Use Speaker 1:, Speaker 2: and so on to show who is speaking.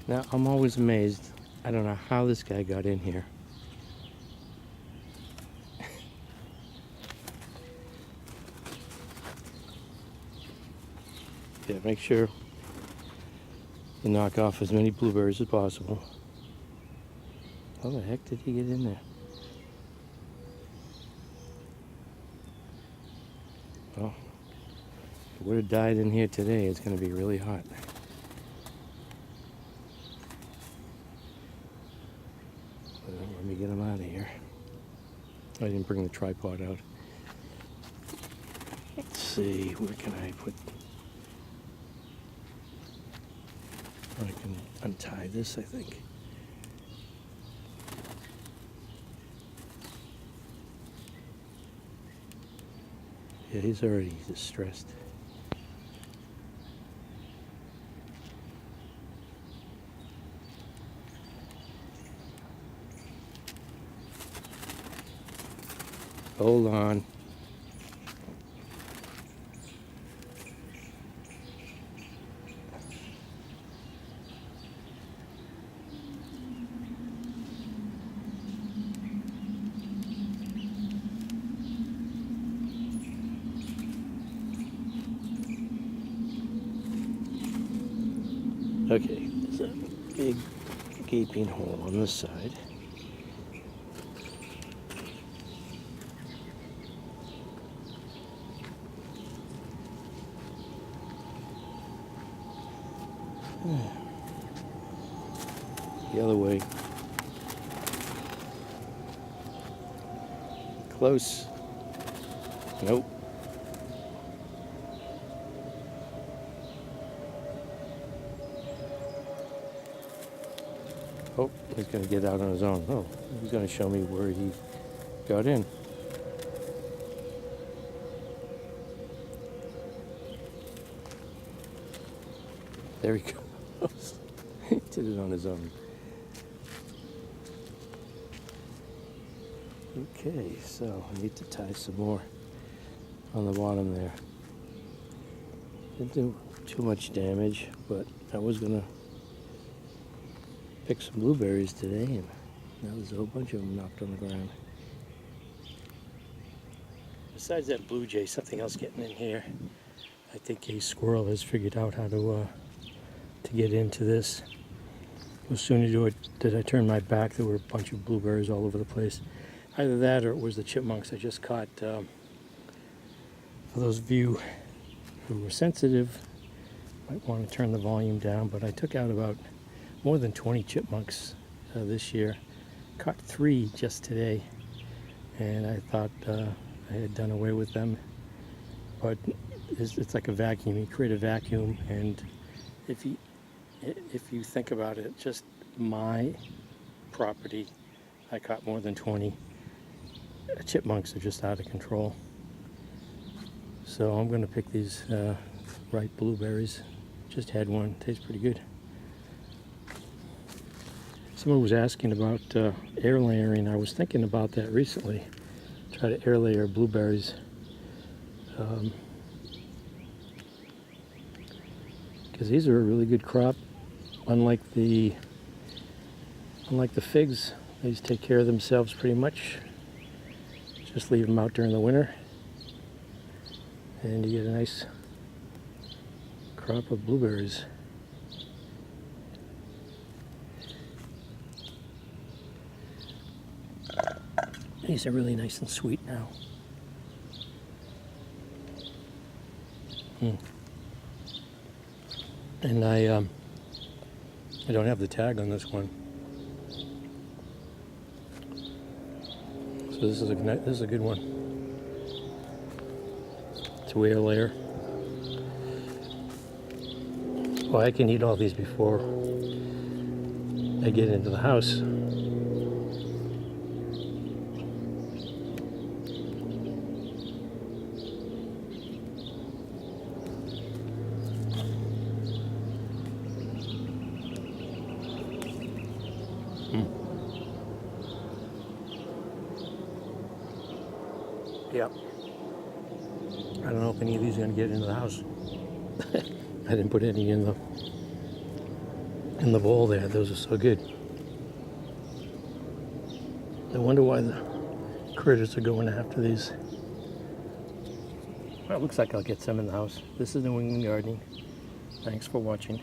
Speaker 1: Now, I'm always amazed. I don't know how this guy got in here. Yeah, make sure you knock off as many blueberries as possible. How the heck did he get in there? Well, if it would have died in here today, it's going to be really hot. Let me get him out of here. I didn't bring the tripod out. Let's see, where can I put... I can untie this, I think. Yeah, he's already distressed. Hold on. Okay, there's a big gaping hole on this side. The other way. Close. Nope. Oh, he's going to get out on his own. Oh, he's going to show me where he got in. There he goes. He did it on his own. Okay, so I need to tie some more on the bottom there. Didn't do too much damage, but I was going to pick some blueberries today, and now there's a whole bunch of them knocked on the ground. Besides that blue jay, something else getting in here. I think a squirrel has figured out how to get into this. As soon as I turned my back, there were a bunch of blueberries all over the place. Either that or it was the chipmunks I just caught. For those of you who were sensitive, might want to turn the volume down, but I took out about more than 20 chipmunks this year. Caught 3 just today, and I thought I had done away with them. But it's like a vacuum. You create a vacuum, and if you think about it, just my property, I caught more than 20. Chipmunks are just out of control. So I'm going to pick these ripe blueberries. Just had one. Tastes pretty good. Someone was asking about air layering. I was thinking about that recently. Try to air layer blueberries. Because these are a really good crop. Unlike the figs, they just take care of themselves pretty much. Just leave them out during the winter, and you get a nice crop of blueberries. These are really nice and sweet now. And I don't have the tag on this one, so this is a good one. It's a air layer. Well, I can eat all these before I get into the house. Yep. I don't know if any of these are going to get into the house. I didn't put any in in the bowl there. Those are so good. I wonder why the critters are going after these. Well, it looks like I'll get some in the house. This is New England Gardening. Thanks for watching.